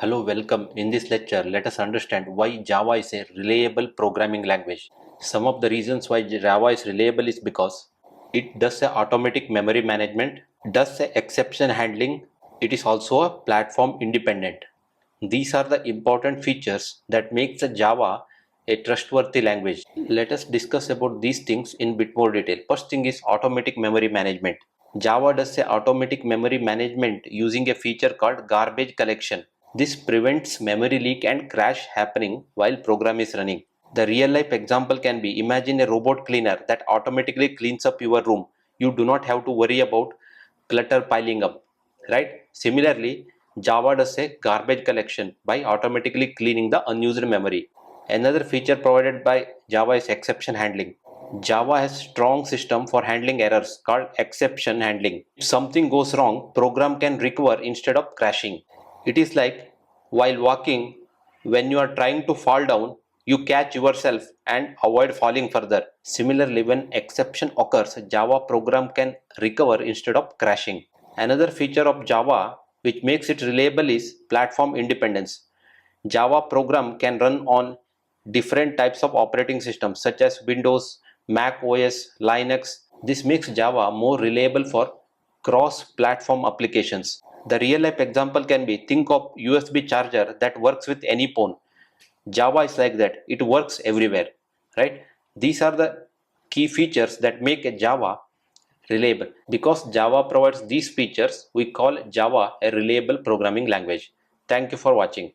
Hello, welcome. In this lecture, let us understand why Java is a reliable programming language. Some of the reasons why Java is reliable is because it does a automatic memory management, does a exception handling, it is also a platform independent. These are the important features that makes a Java a trustworthy language. Let us discuss about these things in bit more detail. First thing is automatic memory management. Java does a automatic memory management using a feature called garbage collection. This prevents memory leak and crash happening while program is running. The real life example can be, imagine a robot cleaner that automatically cleans up your room. You do not have to worry about clutter piling up, right? Similarly, Java does a garbage collection by automatically cleaning the unused memory. Another feature provided by Java is exception handling. Java has strong system for handling errors called exception handling. If something goes wrong, program can recover instead of crashing. It is like while walking, when you are trying to fall down, you catch yourself and avoid falling further. Similarly, when exception occurs, Java program can recover instead of crashing. Another feature of Java which makes it reliable is platform independence. Java program can run on different types of operating systems such as Windows, Mac OS, Linux. This makes Java more reliable for cross-platform applications. The real-life example can be, think of USB charger that works with any phone. Java is like that. It works everywhere, right? These are the key features that make a Java reliable. Because Java provides these features, we call Java a reliable programming language. Thank you for watching.